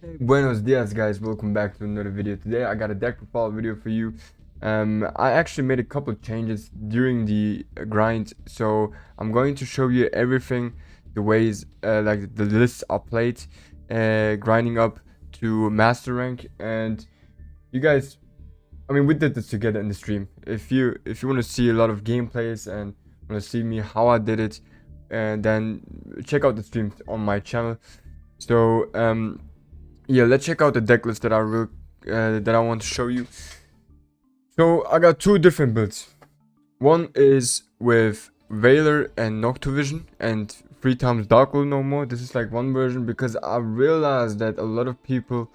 Hey, buenos dias guys, welcome back to another video. Today I got a deck profile video for you. I actually made a couple of changes during the grind, so I'm going to show you everything, the ways like the lists are played, grinding up to master rank. And you guys, I mean, we did this together in the stream. If you want to see a lot of gameplays and want to see me how I did it, and then check out the streams on my channel. So yeah, let's check out the deck list that I want to show you. So I got two different builds. One is with Veiler and Noctovision and 3 times Duel no more. This is like one version because I realized that a lot of people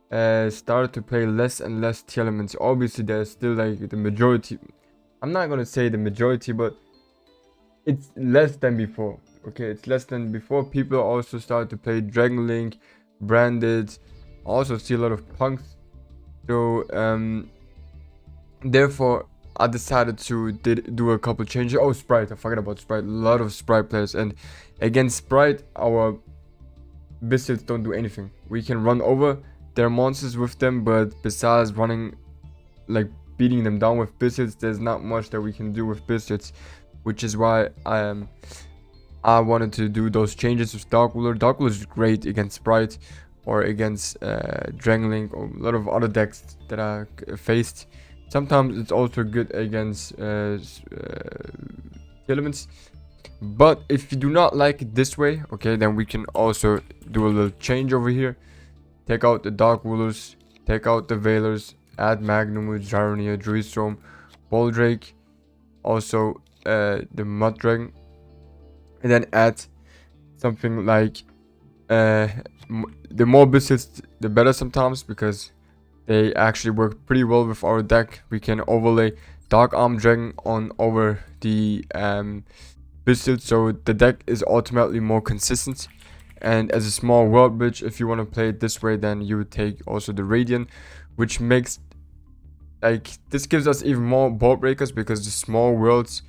started to play less and less tier elements. Obviously, there's still like the majority. I'm not gonna say the majority, but it's less than before. Okay, it's less than before. People also started to play Dragon Link, Branded. I also see a lot of punks. So therefore I decided to do a couple changes. Oh, Sprite, I forgot about Sprite. A lot of Sprite players, and against Sprite our biscuits don't do anything. We can run over their monsters with them, but besides running, like beating them down with biscuits, there's not much that we can do with biscuits, which is why I wanted to do those changes with Dark Ruler. Dark Ruler is great against Sprite or against Dragon Link or a lot of other decks that I faced. Sometimes it's also good against elements. But if you do not like it this way, okay, then we can also do a little change over here. Take out the Dark Rulers, take out the Veilers, add Magnum, Gyronia, Druidstrom, Boldrake, also the Mud Dragon, and then add something like the more biscuits the better sometimes, because they actually work pretty well with our deck. We can overlay Dark Arm Dragon on over the biscuits, so the deck is ultimately more consistent. And as a small world bridge, if you want to play it this way, then you would take also the Radiant, which makes like this gives us even more board breakers, because the small worlds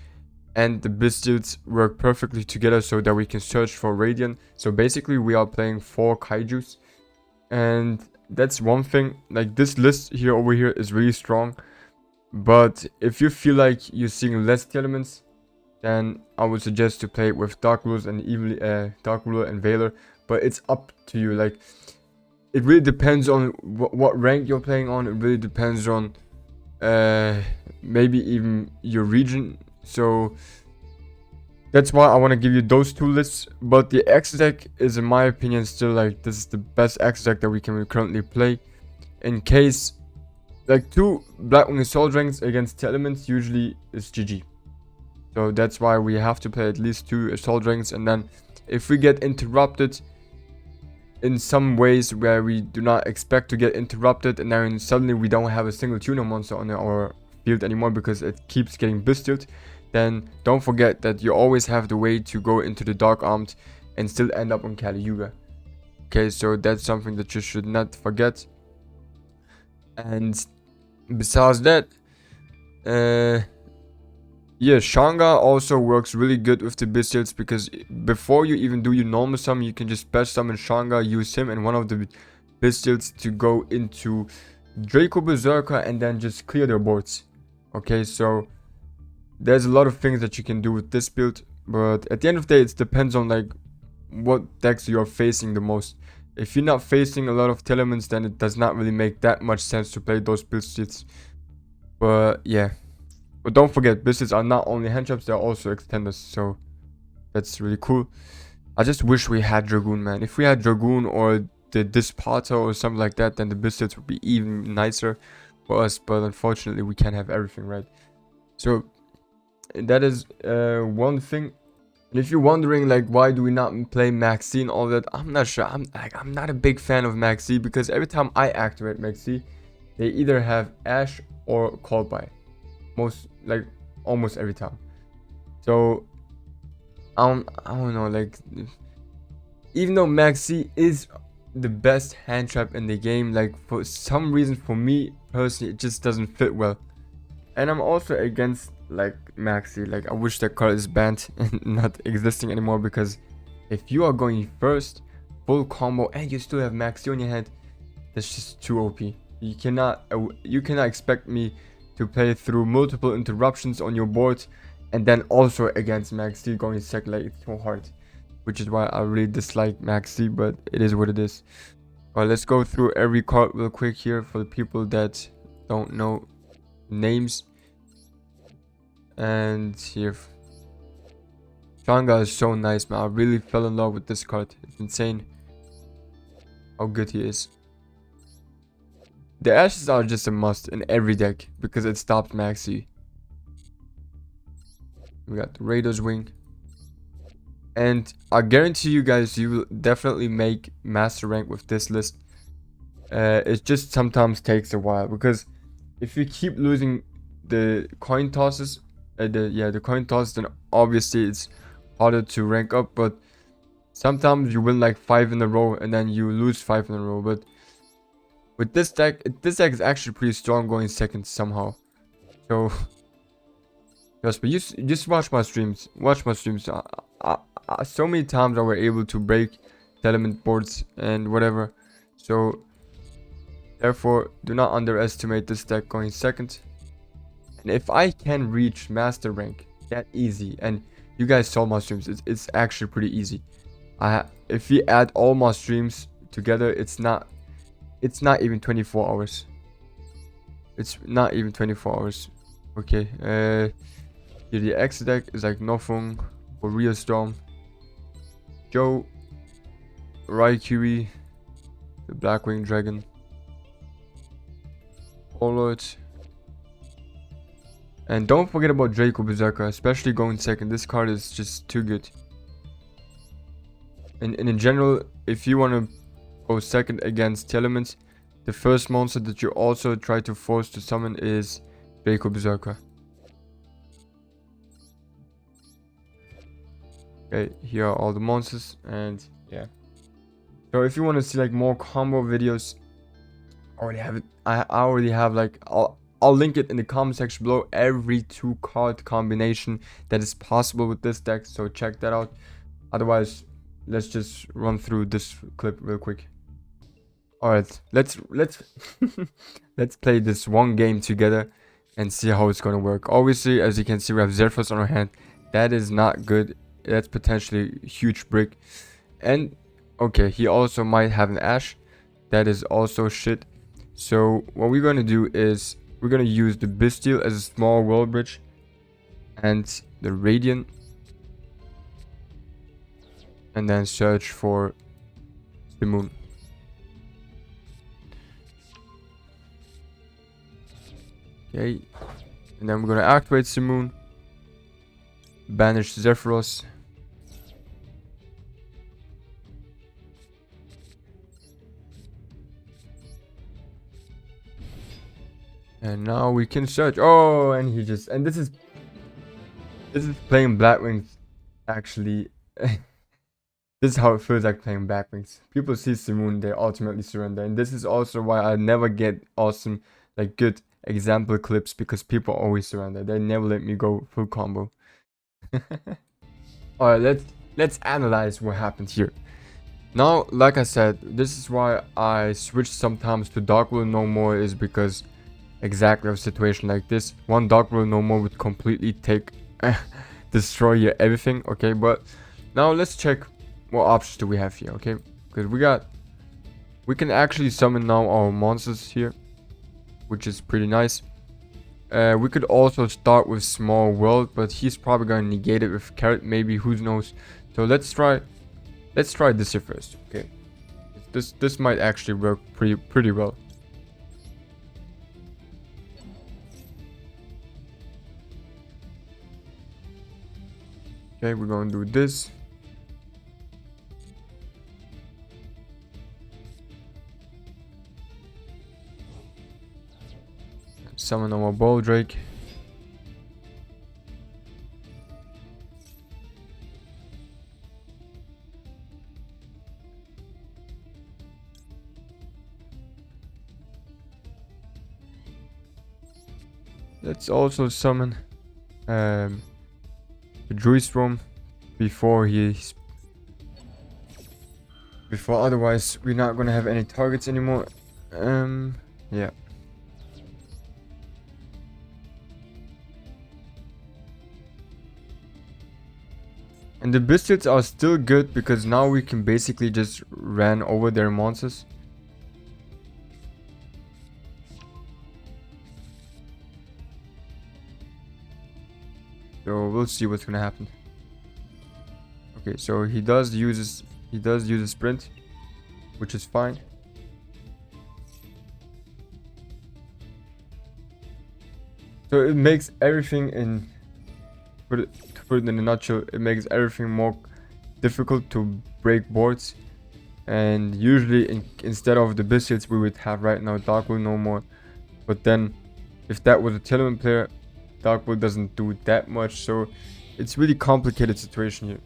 and the biscuits work perfectly together so that we can search for Radiant. So basically we are playing 4 kaijus, and that's one thing. Like this list here over here is really strong, but if you feel like you're seeing less elements, then I would suggest to play it with Dark Rulers and even Dark Ruler and Veiler. But it's up to you. Like it really depends on what rank you're playing on. It really depends on maybe even your region. So that's why I want to give you those two lists. But the X deck is, in my opinion, still like this is the best X deck that we can currently play. In case like 2 Blackwing Assault Dragons against 2 elements usually is GG. So that's why we have to play at least 2 Assault Dragons, and then if we get interrupted in some ways where we do not expect to get interrupted, and then suddenly we don't have a single tuner monster on our field anymore because it keeps getting biscued, then don't forget that you always have the way to go into the Dark Armed and still end up on Kali Yuga. Okay, so that's something that you should not forget. And besides that, yeah, Shanga also works really good with the biscuits, because before you even do your normal summon, you can just special summon Shanga, use him and one of the biscuits to go into Draco Berserker and then just clear their boards. Okay, so there's a lot of things that you can do with this build, but at the end of the day, it depends on like what decks you're facing the most. If you're not facing a lot of elements, then it does not really make that much sense to play those biscuits. But yeah. But don't forget, biscuits are not only hand traps, they're also extenders, so that's really cool. I just wish we had Dragoon, man. If we had Dragoon or the Disparter or something like that, then the biscuits would be even nicer for us, but unfortunately we can't have everything, right? So that is one thing. And if you're wondering like why do we not play Maxi and all that, I'm not sure. I'm not a big fan of Maxi, because every time I activate Maxi, they either have Ash or Call By. Almost every time. So I don't know, like even though Maxi is the best hand trap in the game, like for some reason, for me personally, it just doesn't fit well. And I'm also against like Maxi. Like I wish that card is banned and not existing anymore, because if you are going first full combo and you still have Maxi on your hand, That's just too OP. You cannot expect me to play through multiple interruptions on your board and then also against Max D going second. Like, it's so hard, which is why I really dislike Max D, but it is what it is. Alright, let's go through every card real quick here for the people that don't know names. And here, Shanga is so nice, man. I really fell in love with this card. It's insane how good he is. The ashes are just a must in every deck because it stops Maxi. We got the Raiders Wing. And I guarantee you guys, you will definitely make master rank with this list. It just sometimes takes a while because if you keep losing the coin tosses, the coin tosses, then obviously it's harder to rank up. But sometimes you win like 5 in a row and then you lose 5 in a row. But with this deck is actually pretty strong going second somehow. So trust me, just watch my streams. Watch my streams. So many times I were able to break element boards and whatever. So therefore, do not underestimate this deck going second. And if I can reach master rank that easy, and you guys saw my streams, it's actually pretty easy. If we add all my streams together, it's not even 24 hours. It's not even 24 hours. Okay. Here the X deck is like Nofung, Warrior Storm, Joe, Raikiri, the Blackwing Dragon, Warlord. And don't forget about Draco Berserker, especially going second. This card is just too good. And in general, if you want to go second against elements, the first monster that you also try to force to summon is Draco Berserker. Okay, here are all the monsters, and yeah. So if you want to see like more combo videos, I already have it. I already have like I'll link it in the comment section below. Every 2-card combination that is possible with this deck, so check that out. Otherwise, let's just run through this clip real quick. All right, let's let's play this one game together and see how it's gonna work. Obviously, as you can see, we have Zerfos on our hand. That is not good. That's potentially a huge brick. And okay, he also might have an Ash. That is also shit. So what we're gonna do is we're gonna use the Bastille as a small world bridge and the Radiant, and then search for the moon. Okay, and then we're gonna activate Simoon, banish Zephyros, and now we can search. Oh, and he just, and this is playing Blackwings actually. This is how it feels like playing Blackwings. People see Simoon, they ultimately surrender, and this is also why I never get awesome, like good example clips, because people always surrender. They never let me go full combo. Alright, let's analyze what happened here. Now, like I said, this is why I switch sometimes to Dark Will No More, is because exactly of a situation like this. One Dark Will No More would completely destroy your everything. Okay, but now let's check what options do we have here. Okay, because we can actually summon now our monsters here, which is pretty nice. We could also start with Small World, but he's probably gonna negate it with Carrot, maybe, who knows. So let's try this here first. Okay, this might actually work pretty well. Okay, we're gonna do this. Summon our Ball Drake. Let's also summon the Druid before otherwise we're not gonna have any targets anymore. Yeah. And the biscuits are still good because now we can basically just ran over their monsters. So we'll see what's gonna happen. Okay, so he does use a sprint, which is fine. So it makes everything in to put it in a nutshell, it makes everything more difficult to break boards. And usually instead of the biscuits we would have right now Dark Will no more. But then if that was a Tillman player, Dark Will doesn't do that much, so it's really complicated situation here.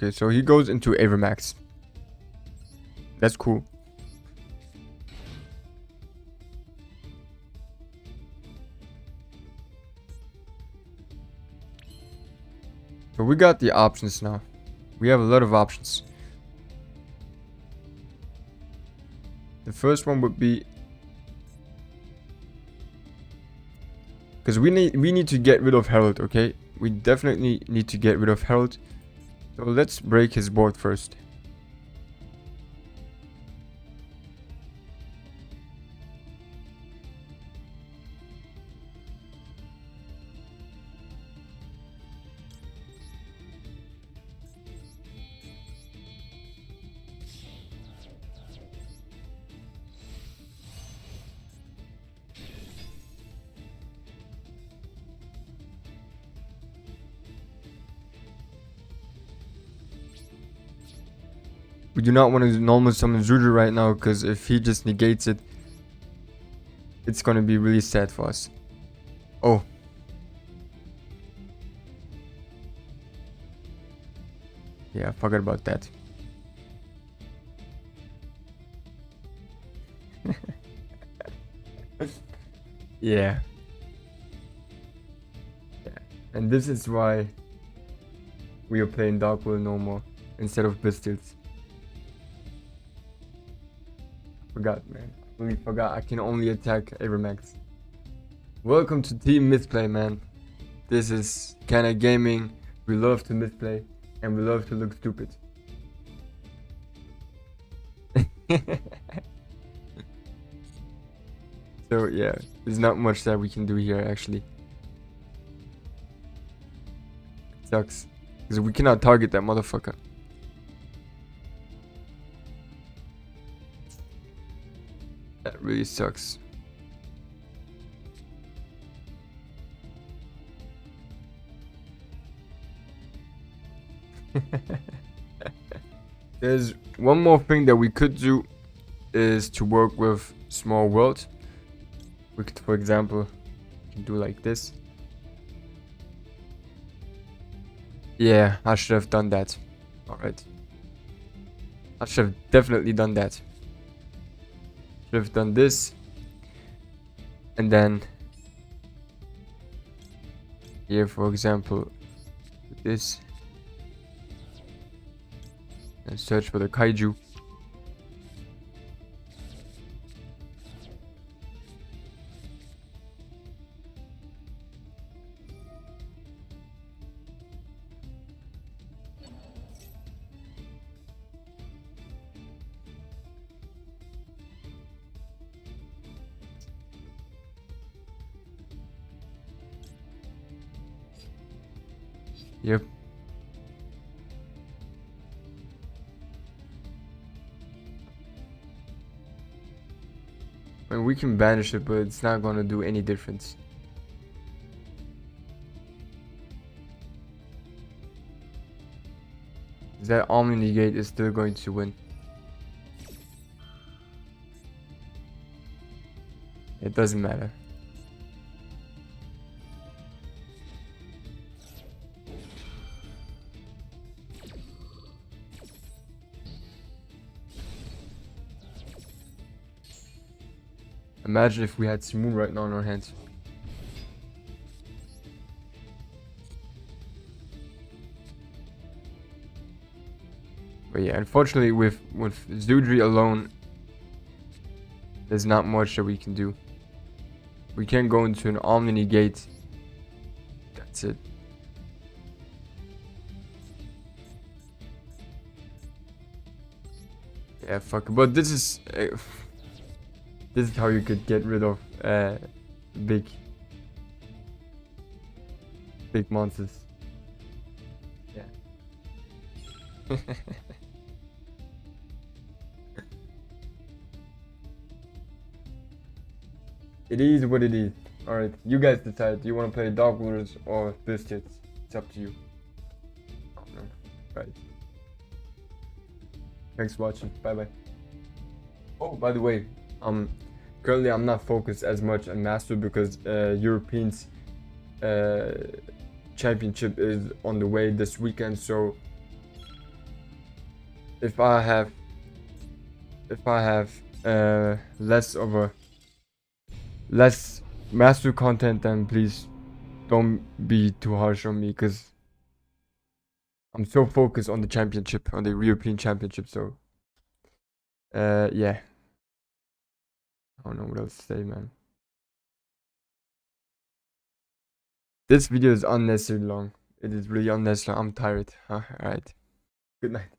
Okay, so he goes into Avermax. That's cool. So we got the options now. We have a lot of options. The first one would be, because we need to get rid of Herald, okay? We definitely need to get rid of Herald. So let's break his board first. We do not want to normal summon Zuju right now, because if he just negates it, it's gonna be really sad for us. Oh. Yeah, I forgot about that. Yeah. And this is why we are playing Dark Will no more instead of Pistols. Forgot, man. Really forgot. I can only attack Avermax. Welcome to Team Misplay, man. This is kinda gaming. We love to misplay and we love to look stupid. So yeah, there's not much that we can do here actually. It sucks. Because we cannot target that motherfucker. That really sucks. There's one more thing that we could do is to work with small world. We could, for example, do like this. Yeah, I should have done that. Alright. I should have definitely done that. Should have done this. And then here, for example, this. And search for the kaiju. Yep. I mean, we can banish it, but it's not gonna do any difference. That Omni Negate is still going to win. It doesn't matter. Imagine if we had Simoon right now in our hands. But yeah, unfortunately with Zudri alone, there's not much that we can do. We can't go into an Omni Gate. That's it. Yeah, fuck. But this is this is how you could get rid of big monsters. Yeah. It is what it is. Alright, you guys decide. Do you want to play Dog Rulers or Biscuits? It's up to you. Oh, no. Right. Thanks for watching. Bye bye. Oh, by the way, currently I'm not focused as much on Master because Europeans Championship is on the way this weekend. So if I have less Master content, then please don't be too harsh on me because I'm so focused on the championship, on the European Championship. So yeah, I don't know what else to say, man. This video is unnecessarily long. It is really unnecessary. I'm tired. Alright. Good night.